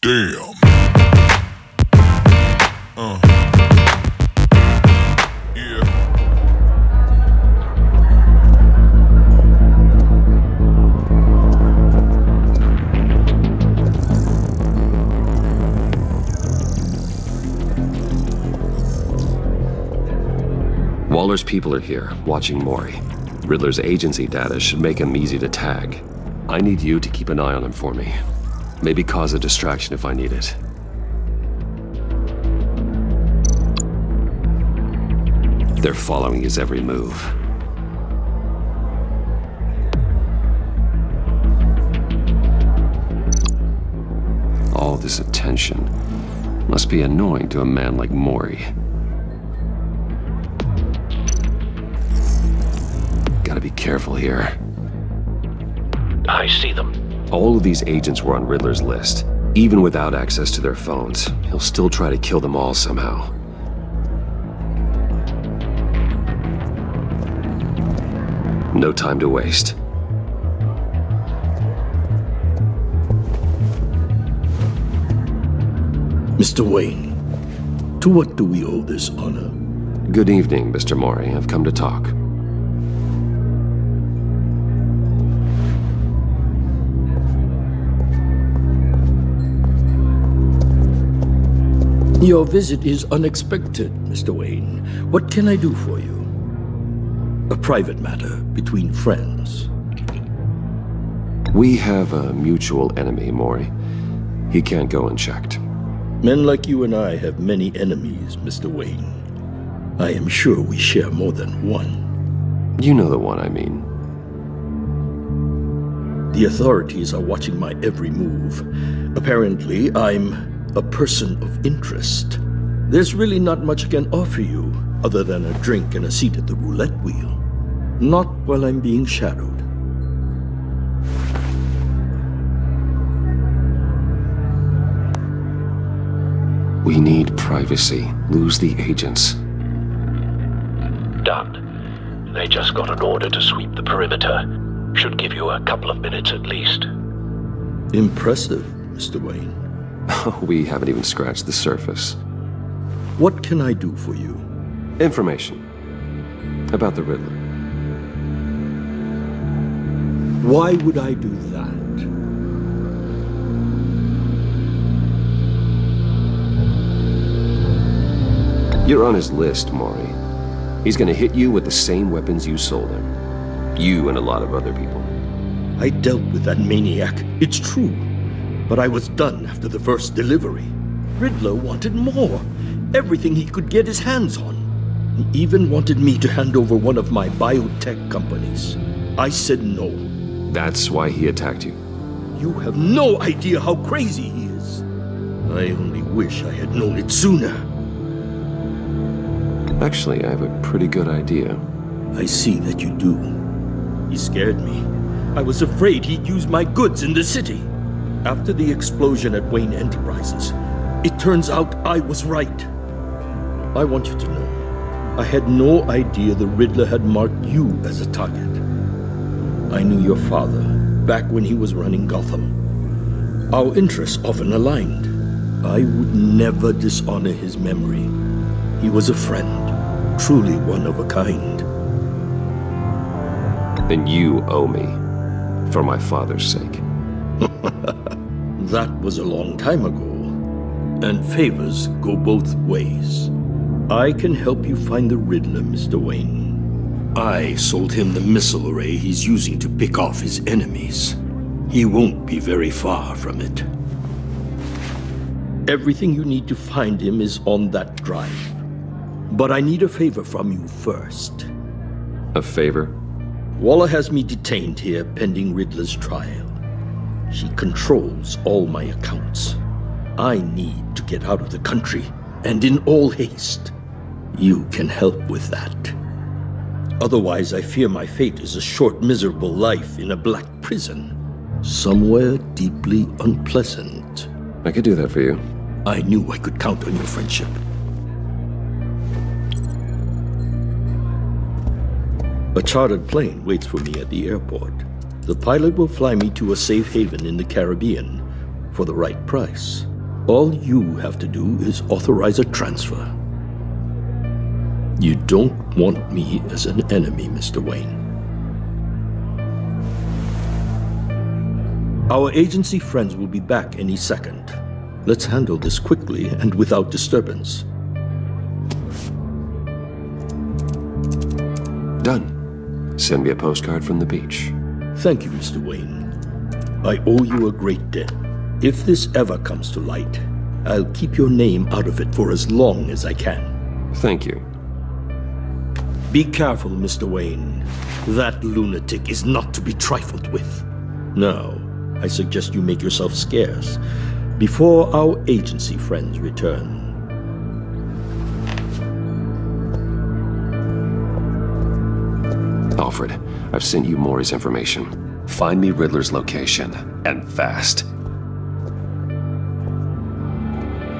Damn. Yeah. Waller's people are here, watching Mori. Riddler's agency data should make him easy to tag. I need you to keep an eye on him for me. Maybe cause a distraction if I need it. They're following his every move. All this attention must be annoying to a man like Mori. Gotta be careful here. I see them. All of these agents were on Riddler's list. Even without access to their phones, he'll still try to kill them all somehow. No time to waste. Mr. Wayne, to what do we owe this honor? Good evening, Mr. Mori. I've come to talk. Your visit is unexpected, Mr. Wayne. What can I do for you? A private matter between friends. We have a mutual enemy, Mori. He can't go unchecked. Men like you and I have many enemies, Mr. Wayne. I am sure we share more than one. You know the one I mean. The authorities are watching my every move. Apparently, I'm a person of interest. There's really not much I can offer you other than a drink and a seat at the roulette wheel. Not while I'm being shadowed. We need privacy. Lose the agents. Done. They just got an order to sweep the perimeter. Should give you a couple of minutes at least. Impressive, Mr. Wayne. We haven't even scratched the surface. What can I do for you? Information about the Riddler. Why would I do that? You're on his list, Mori. He's gonna hit you with the same weapons you sold him. You and a lot of other people. I dealt with that maniac, it's true. But I was done after the first delivery. Riddler wanted more. Everything he could get his hands on. He even wanted me to hand over one of my biotech companies. I said no. That's why he attacked you. You have no idea how crazy he is. I only wish I had known it sooner. Actually, I have a pretty good idea. I see that you do. He scared me. I was afraid he'd use my goods in the city. After the explosion at Wayne Enterprises, it turns out I was right. I want you to know, I had no idea the Riddler had marked you as a target. I knew your father back when he was running Gotham. Our interests often aligned. I would never dishonor his memory. He was a friend, truly one of a kind. Then you owe me, for my father's sake. That was a long time ago, and favors go both ways. I can help you find the Riddler, Mr. Wayne. I sold him the missile array he's using to pick off his enemies. He won't be very far from it. Everything you need to find him is on that drive. But I need a favor from you first. A favor? Waller has me detained here pending Riddler's trial. She controls all my accounts. I need to get out of the country, and in all haste. You can help with that. Otherwise, I fear my fate is a short, miserable life in a black prison. Somewhere deeply unpleasant. I could do that for you. I knew I could count on your friendship. A chartered plane waits for me at the airport. The pilot will fly me to a safe haven in the Caribbean for the right price. All you have to do is authorize a transfer. You don't want me as an enemy, Mr. Wayne. Our agency friends will be back any second. Let's handle this quickly and without disturbance. Done. Send me a postcard from the beach. Thank you, Mr. Wayne. I owe you a great debt. If this ever comes to light, I'll keep your name out of it for as long as I can. Thank you. Be careful, Mr. Wayne. That lunatic is not to be trifled with. Now, I suggest you make yourself scarce before our agency friends return. Alfred, I've sent you Maury's information. Find me Riddler's location, and fast.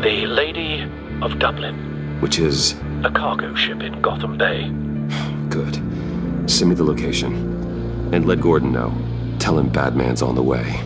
The Lady of Dublin. Which is? A cargo ship in Gotham Bay. Good. Send me the location. And let Gordon know. Tell him Batman's on the way.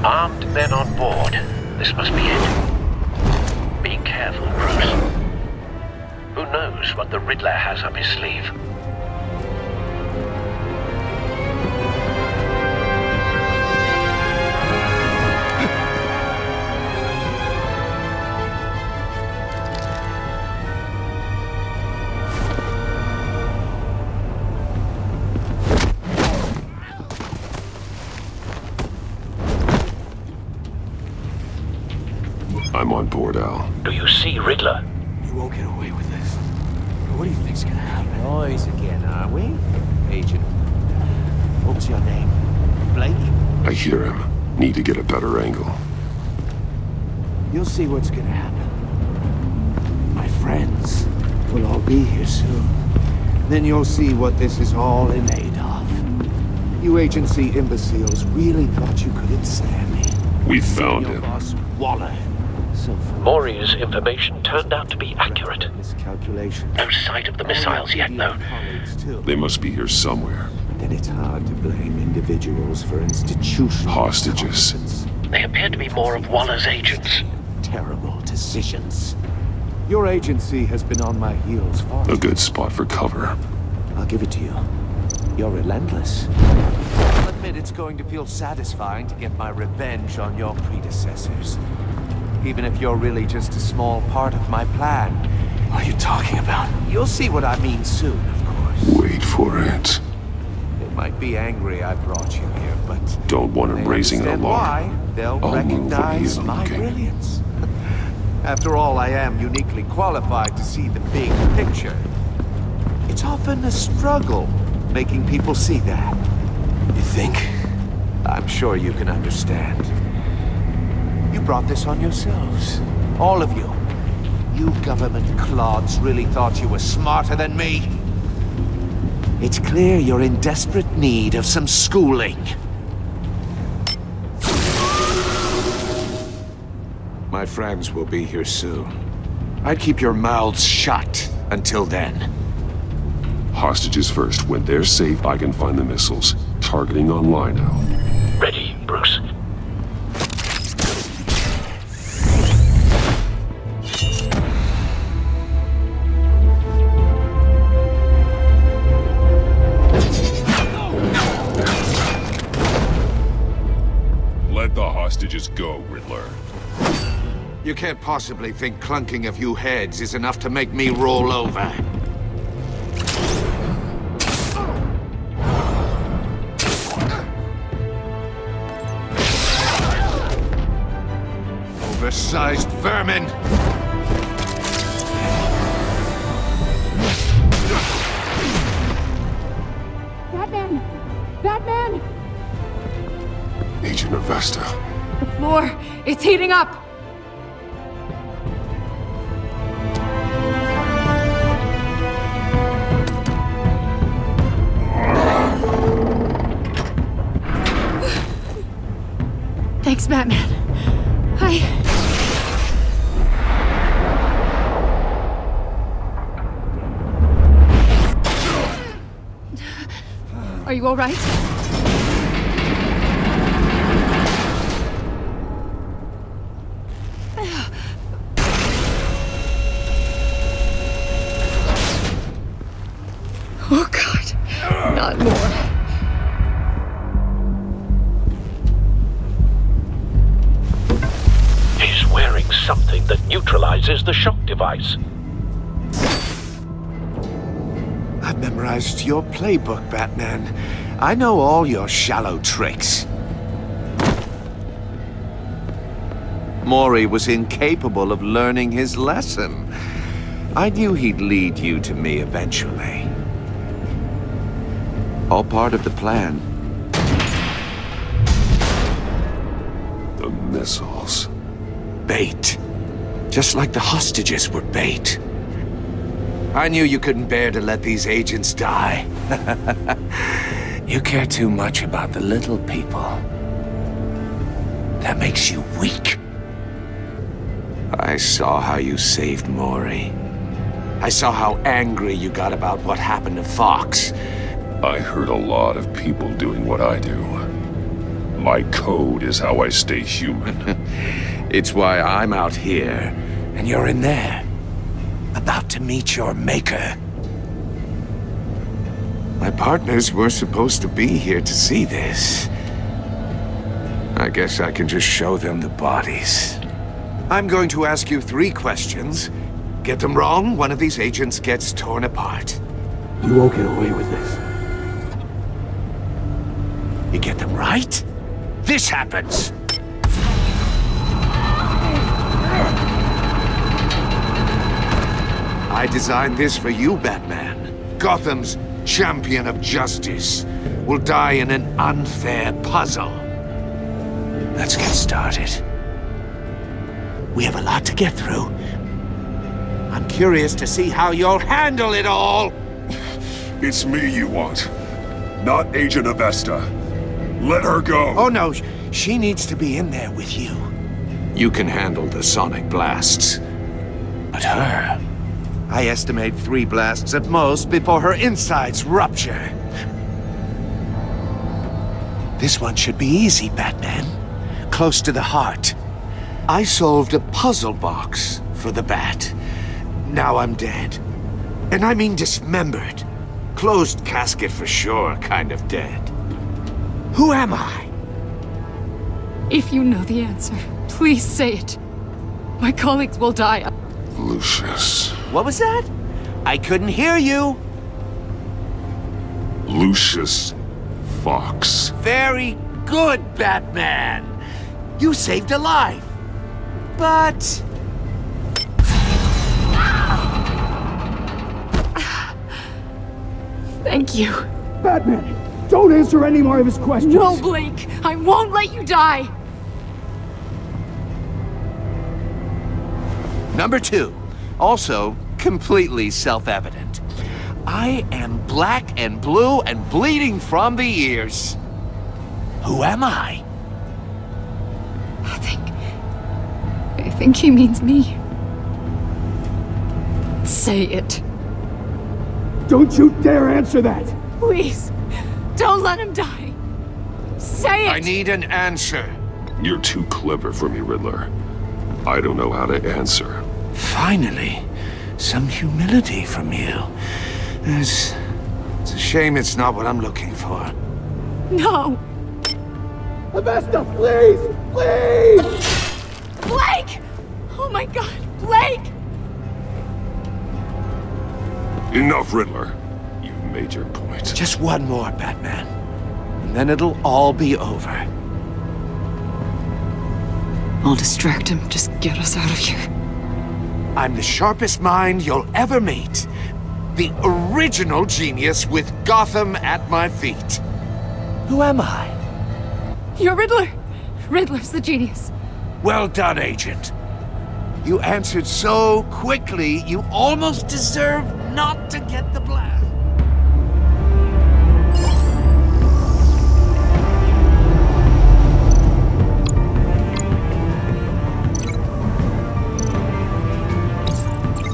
Armed men on board. This must be it. Be careful, Bruce. Who knows what the Riddler has up his sleeve? I'm on board, Al. Do you see Riddler? You won't get away with this. What do you think's gonna happen? Noise again, are we? Agent. What's your name? Blake? I hear him. Need to get a better angle. You'll see what's gonna happen. My friends will all be here soon. Then you'll see what this is all in aid of. You agency imbeciles really thought you could ensnare me. We found Your him. boss, Waller. So Maury's information turned out to be accurate. Miscalculation. No sight of the missiles yet, though. They must be here somewhere. Then it's hard to blame individuals for institutional Hostages. incompetence. They appear to be more of Waller's agents. Terrible decisions. Your agency has been on my heels far. A good spot for cover. I'll give it to you. You're relentless. I'll admit it's going to feel satisfying to get my revenge on your predecessors. Even if you're really just a small part of my plan. What are you talking about? You'll see what I mean soon, of course. Wait for it. They might be angry I brought you here, but... Don't want him they raising an understand alarm. why. They'll I'll move when he recognize is my looking. brilliance. After all, I am uniquely qualified to see the big picture. It's often a struggle making people see that. You think? I'm sure you can understand. You brought this on yourselves. All of you. You government clods really thought you were smarter than me. It's clear you're in desperate need of some schooling. My friends will be here soon. I'd keep your mouths shut until then. Hostages first. When they're safe, I can find the missiles. Targeting online now. Ready, Bruce. Let the hostages go, Riddler. You can't possibly think clunking a few heads is enough to make me roll over. Oversized vermin! Batman! Batman! Agent Avesta. The floor, it's heating up! Thanks, Batman. Are you all right? Oh, God. Not more. He's wearing something that neutralizes the shock device. I've memorized your playbook, Batman. I know all your shallow tricks. Mori was incapable of learning his lesson. I knew he'd lead you to me eventually. All part of the plan. The missiles. Bait. Just like the hostages were bait. I knew you couldn't bear to let these agents die. You care too much about the little people. That makes you weak. I saw how you saved Mori. I saw how angry you got about what happened to Fox. I heard a lot of people doing what I do. My code is how I stay human. It's why I'm out here, and you're in there. About to meet your maker. My partners were supposed to be here to see this. I guess I can just show them the bodies. I'm going to ask you 3 questions. Get them wrong, one of these agents gets torn apart. You won't get away with this. You get them right, this happens. I designed this for you, Batman. Gotham's champion of justice will die in an unfair puzzle. Let's get started. We have a lot to get through. I'm curious to see how you'll handle it all. It's me you want, not Agent Avesta. Let her go. Oh no, she needs to be in there with you. You can handle the sonic blasts. But her... I estimate 3 blasts at most before her insides rupture. This one should be easy, Batman. Close to the heart. I solved a puzzle box for the Bat. Now I'm dead. And I mean dismembered. Closed casket for sure, kind of dead. Who am I? If you know the answer, please say it. My colleagues will die. Lucius. What was that? I couldn't hear you. Lucius Fox. Very good, Batman. You saved a life. But... Thank you. Batman, don't answer any more of his questions. No, Blake. I won't let you die. Number 2. Also, completely self-evident. I am black and blue and bleeding from the ears. Who am I? I think he means me. Say it. Don't you dare answer that! Please, don't let him die. Say it! I need an answer. You're too clever for me, Riddler. I don't know how to answer. Finally, some humility from you. It's a shame it's not what I'm looking for. No! Avesta, please! Please! Blake! Oh my God, Blake! Enough, Riddler. You've made your point. Just one more, Batman. And then it'll all be over. I'll distract him. Just get us out of here. I'm the sharpest mind you'll ever meet. The original genius with Gotham at my feet. Who am I? You're Riddler. Riddler's the genius. Well done, Agent. You answered so quickly, you almost deserve not to get the blast.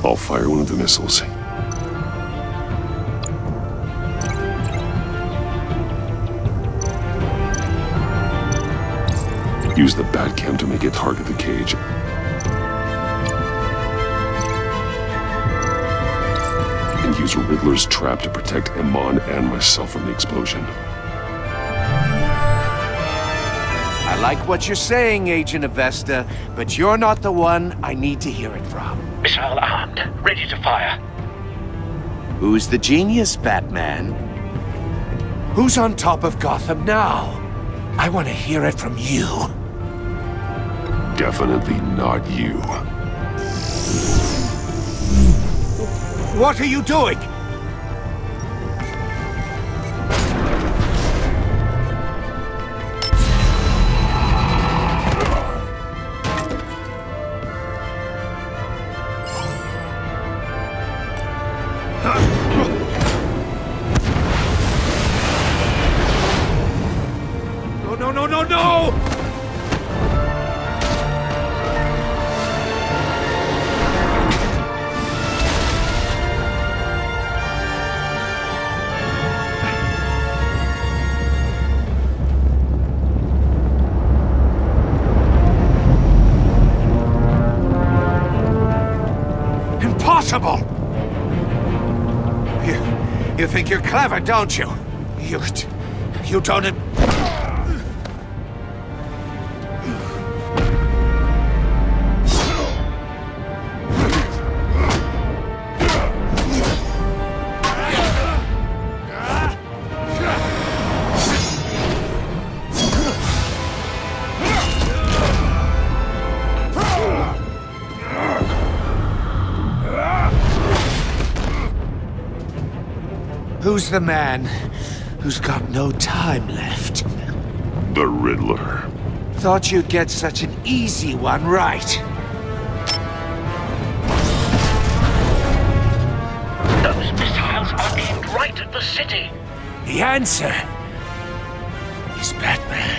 I'll fire one of the missiles. Use the Batcam to make it target the cage. And use Riddler's trap to protect Iman and myself from the explosion. I like what you're saying, Agent Avesta, but you're not the one I need to hear it from. Missile armed, ready to fire. Who's the genius, Batman? Who's on top of Gotham now? I want to hear it from you. Definitely not you. What are you doing? No! Impossible! You think you're clever, don't you? You don't... Who's the man who's got no time left? The Riddler. Thought you'd get such an easy one right. Those missiles are aimed right at the city. The answer is Batman.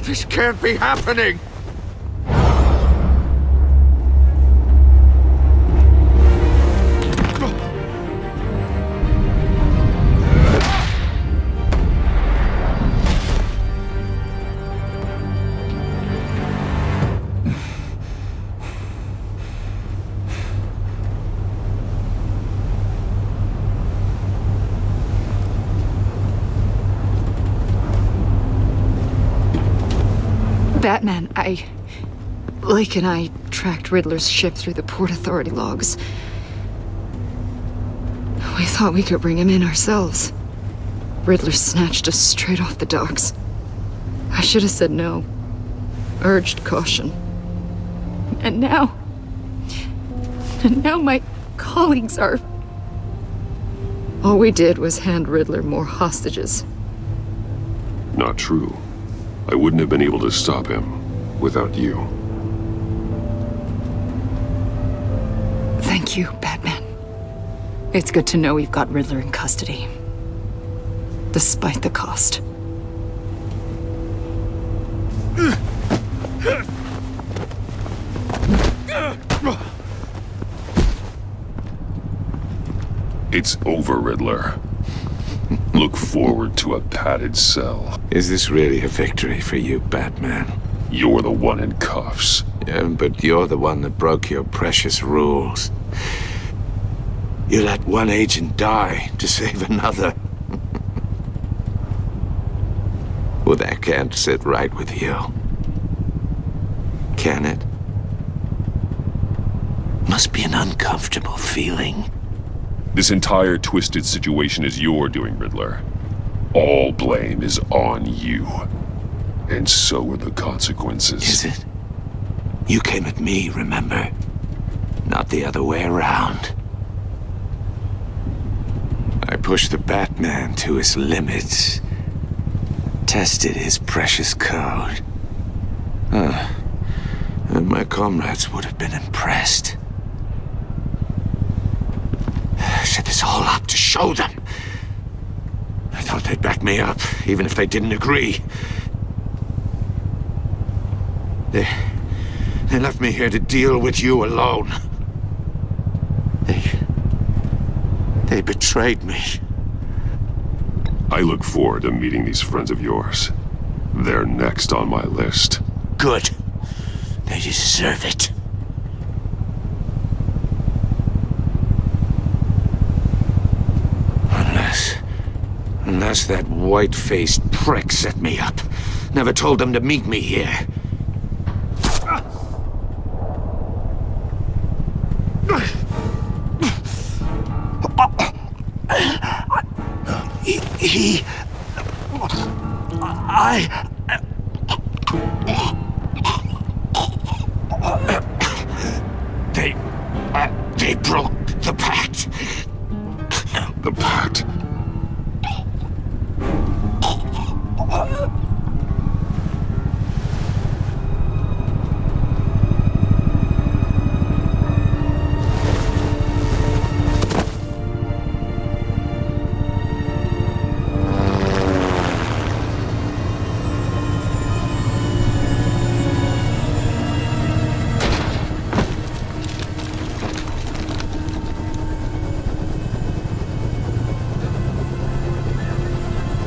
This can't be happening! Batman, Lake and I tracked Riddler's ship through the Port Authority logs. We thought we could bring him in ourselves. Riddler snatched us straight off the docks. I should have said no. Urged caution. And now my colleagues are... All we did was hand Riddler more hostages. Not true. I wouldn't have been able to stop him without you. Thank you, Batman. It's good to know we've got Riddler in custody. Despite the cost. It's over, Riddler. Look forward to a padded cell. Is this really a victory for you, Batman? You're the one in cuffs. Yeah, but you're the one that broke your precious rules. You let one agent die to save another. Well, that can't sit right with you. Can it? Must be an uncomfortable feeling. This entire twisted situation is your doing, Riddler. All blame is on you. And so are the consequences. Is it? You came at me, remember? Not the other way around. I pushed the Batman to his limits. Tested his precious code. And my comrades would have been impressed. I set this all up to show them. I thought they'd back me up, even if they didn't agree. They left me here to deal with you alone. They betrayed me. I look forward to meeting these friends of yours. They're next on my list. Good. They deserve it. Unless that white-faced prick set me up. Never told them to meet me here. They broke the pact. The pact?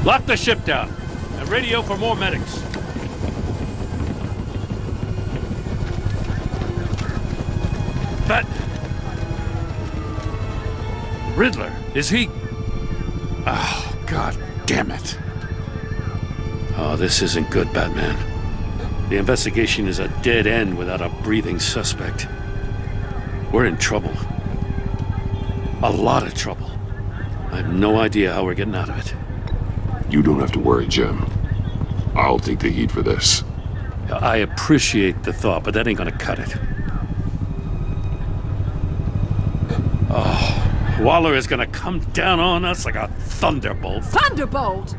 Lock the ship down and radio for more medics. But Riddler, is he? Oh, God damn it. Oh, this isn't good, Batman. The investigation is a dead end without a breathing suspect. We're in trouble. A lot of trouble. I have no idea how we're getting out of it. You don't have to worry, Jim. I'll take the heat for this. I appreciate the thought, but that ain't gonna cut it. Oh, Waller is gonna come down on us like a thunderbolt. Thunderbolt?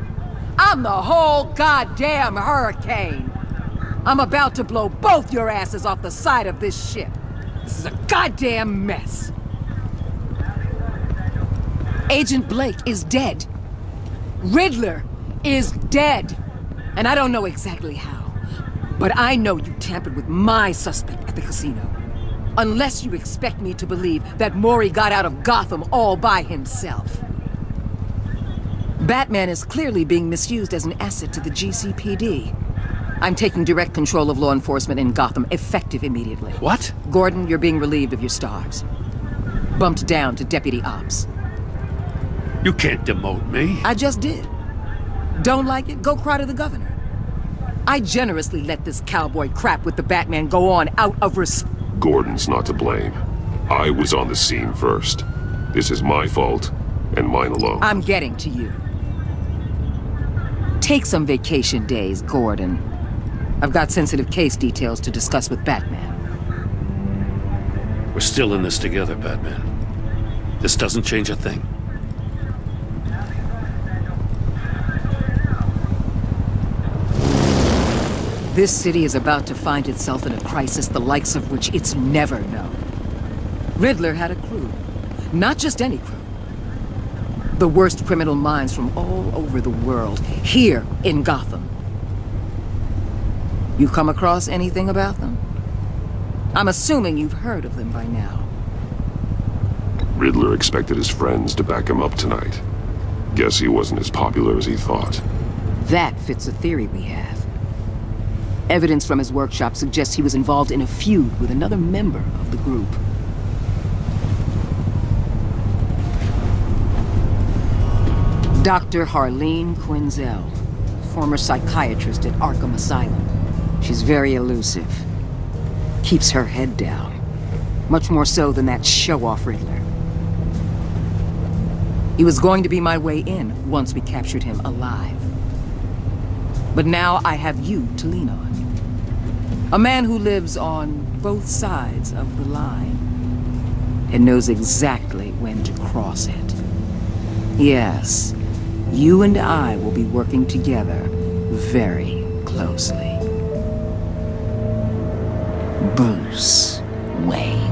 I'm the whole goddamn hurricane. I'm about to blow both your asses off the side of this ship. This is a goddamn mess. Agent Blake is dead. Riddler is dead. And I don't know exactly how, but I know you tampered with my suspect at the casino. Unless you expect me to believe that Mori got out of Gotham all by himself. Batman is clearly being misused as an asset to the GCPD. I'm taking direct control of law enforcement in Gotham, effective immediately. What? Gordon, you're being relieved of your stars. Bumped down to Deputy Ops. You can't demote me. I just did. Don't like it? Go cry to the governor. I generously let this cowboy crap with the Batman go on out of respect. Gordon's not to blame. I was on the scene first. This is my fault, and mine alone. I'm getting to you. Take some vacation days, Gordon. I've got sensitive case details to discuss with Batman. We're still in this together, Batman. This doesn't change a thing. This city is about to find itself in a crisis the likes of which it's never known. Riddler had a crew. Not just any crew. The worst criminal minds from all over the world, here in Gotham. You come across anything about them? I'm assuming you've heard of them by now. Riddler expected his friends to back him up tonight. Guess he wasn't as popular as he thought. That fits a theory we have. Evidence from his workshop suggests he was involved in a feud with another member of the group. Dr. Harleen Quinzel, former psychiatrist at Arkham Asylum. She's very elusive. Keeps her head down. Much more so than that show-off Riddler. He was going to be my way in once we captured him alive. But now I have you to lean on. A man who lives on both sides of the line and knows exactly when to cross it. Yes, you and I will be working together very closely. Bruce Wayne.